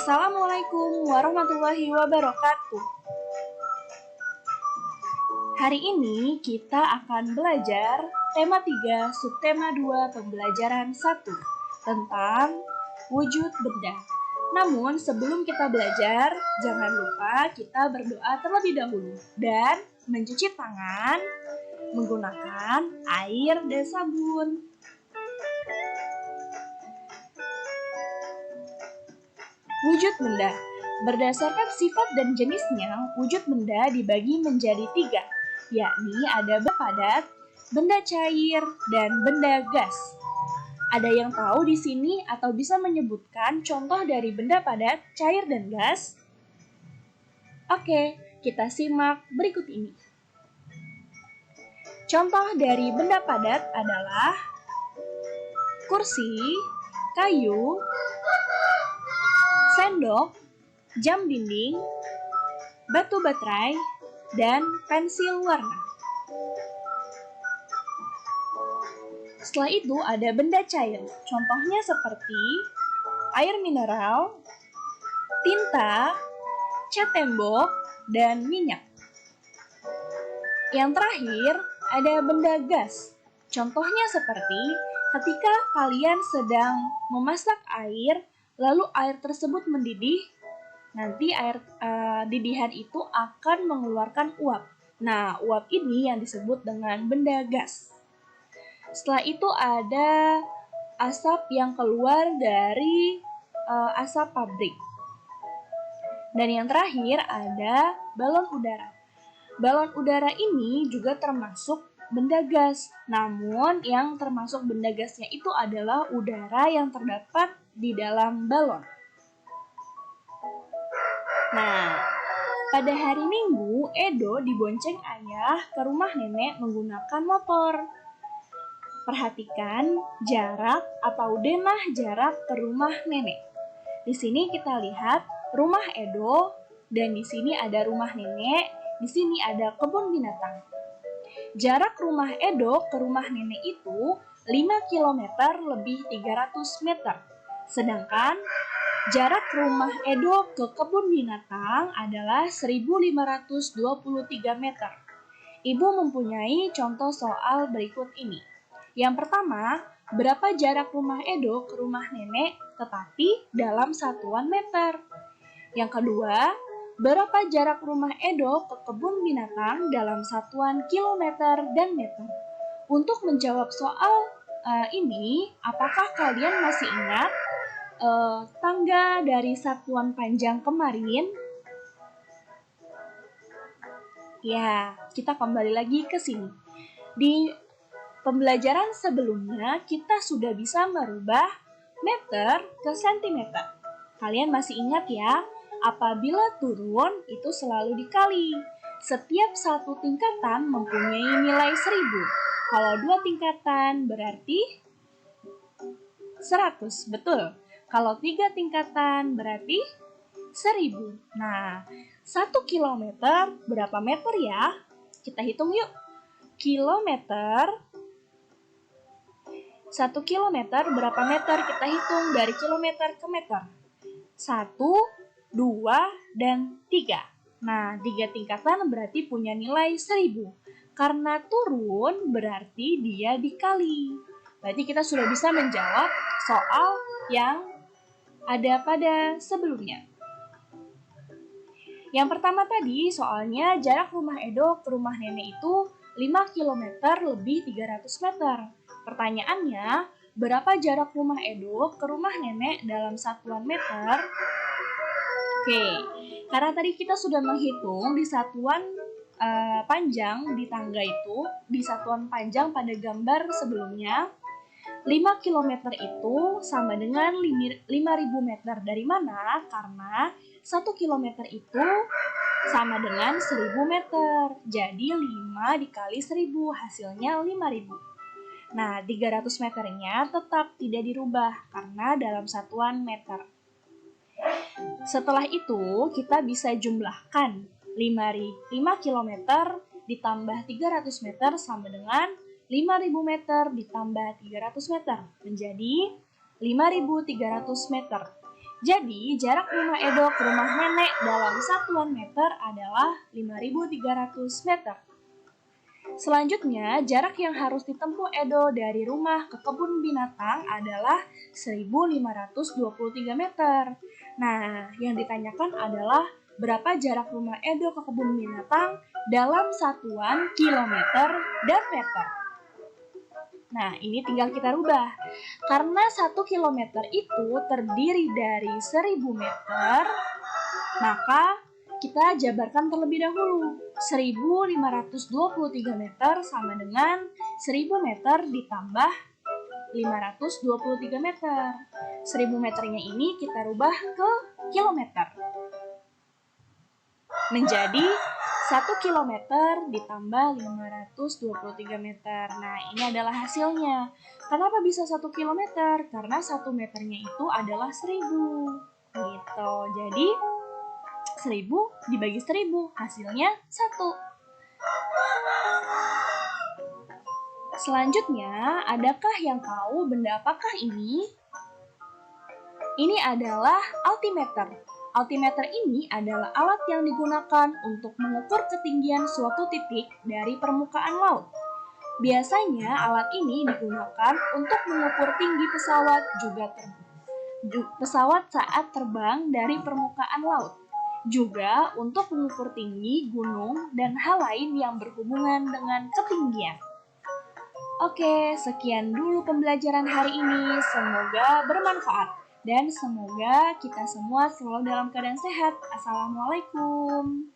Assalamualaikum warahmatullahi wabarakatuh. Hari ini kita akan belajar tema 3, subtema 2, pembelajaran 1 tentang wujud benda. Namun sebelum kita belajar, jangan lupa kita berdoa terlebih dahulu dan mencuci tangan menggunakan air dan sabun. Wujud benda. Berdasarkan sifat dan jenisnya, wujud benda dibagi menjadi 3, yakni ada benda padat, benda cair, dan benda gas. Ada yang tahu di sini atau bisa menyebutkan contoh dari benda padat, cair, dan gas? Oke, kita simak berikut ini. Contoh dari benda padat adalah kursi, kayu, sendok, jam dinding, batu baterai, dan pensil warna. Setelah itu ada benda cair, contohnya seperti air mineral, tinta, cat tembok, dan minyak. Yang terakhir ada benda gas, contohnya seperti ketika kalian sedang memasak air, lalu air tersebut mendidih, nanti air didihan itu akan mengeluarkan uap. Nah, uap ini yang disebut dengan benda gas. Setelah itu ada asap yang keluar dari asap pabrik. Dan yang terakhir ada balon udara. Balon udara ini juga termasuk benda gas. Namun yang termasuk benda gasnya itu adalah udara yang terdapat di dalam balon. Nah, pada hari Minggu, Edo dibonceng ayah ke rumah nenek menggunakan motor. Perhatikan jarak atau denah jarak ke rumah nenek. Di sini kita lihat rumah Edo, dan di sini ada rumah nenek, di sini ada kebun binatang. Jarak rumah Edo ke rumah nenek itu 5 km lebih 300 meter. Sedangkan jarak rumah Edo ke kebun binatang adalah 1523 meter. Ibu mempunyai contoh soal berikut ini. Yang pertama, berapa jarak rumah Edo ke rumah nenek tetapi dalam satuan meter? Yang kedua, berapa jarak rumah Edo ke kebun binatang dalam satuan kilometer dan meter? Untuk menjawab soal ini, apakah kalian masih ingat tangga dari satuan panjang kemarin? Ya, kita kembali lagi ke sini. Di pembelajaran sebelumnya, kita sudah bisa merubah meter ke sentimeter. Kalian masih ingat ya, apabila turun itu selalu dikali. Setiap satu tingkatan mempunyai nilai 1000. Kalau 2 tingkatan berarti 100, betul. Kalau 3 tingkatan berarti 1000. Nah, 1 kilometer berapa meter ya? Kita hitung yuk. Kilometer, 1 kilometer berapa meter? Kita hitung dari kilometer ke meter. 1, 2, dan 3. Nah, 3 tingkatan berarti punya nilai 1000. Karena turun berarti dia dikali. Berarti kita sudah bisa menjawab soal yang ada pada sebelumnya. Yang pertama tadi soalnya jarak rumah Edo ke rumah nenek itu 5 km lebih 300 meter. Pertanyaannya, berapa jarak rumah Edo ke rumah nenek dalam satuan meter? Oke, karena tadi kita sudah menghitung di satuan panjang di tangga itu, di satuan panjang pada gambar sebelumnya, 5 km itu sama dengan 5.000 meter. Dari mana? Karena 1 km itu sama dengan 1000 meter. Jadi 5 dikali 1000 hasilnya 5000. Nah, 300 meternya tetap tidak dirubah karena dalam satuan meter. Setelah itu, kita bisa jumlahkan 5 km ditambah 300 meter sama dengan 5.000 meter ditambah 300 meter menjadi 5.300 meter. Jadi, jarak rumah Edo ke rumah nenek dalam satuan meter adalah 5.300 meter. Selanjutnya, jarak yang harus ditempuh Edo dari rumah ke kebun binatang adalah 1.523 meter. Nah, yang ditanyakan adalah berapa jarak rumah Edo ke kebun binatang dalam satuan kilometer dan meter. Nah, ini tinggal kita rubah. Karena 1 kilometer itu terdiri dari 1.000 meter, maka kita jabarkan terlebih dahulu. 1.523 meter sama dengan 1.000 meter ditambah 523 meter. 1.000 meternya ini kita rubah ke kilometer. Menjadi 1 kilometer ditambah 523 meter. Nah, ini adalah hasilnya. Kenapa bisa 1 kilometer? Karena 1 meternya itu adalah 1.000. Gitu. Jadi, 1.000 dibagi 1.000, hasilnya 1. Selanjutnya, adakah yang tahu benda apakah ini? Ini adalah altimeter. Altimeter ini adalah alat yang digunakan untuk mengukur ketinggian suatu titik dari permukaan laut. Biasanya alat ini digunakan untuk mengukur tinggi pesawat pesawat saat terbang dari permukaan laut. Juga untuk mengukur tinggi gunung dan hal lain yang berhubungan dengan ketinggian. Oke, sekian dulu pembelajaran hari ini. Semoga bermanfaat. Dan semoga kita semua selalu dalam keadaan sehat. Assalamualaikum.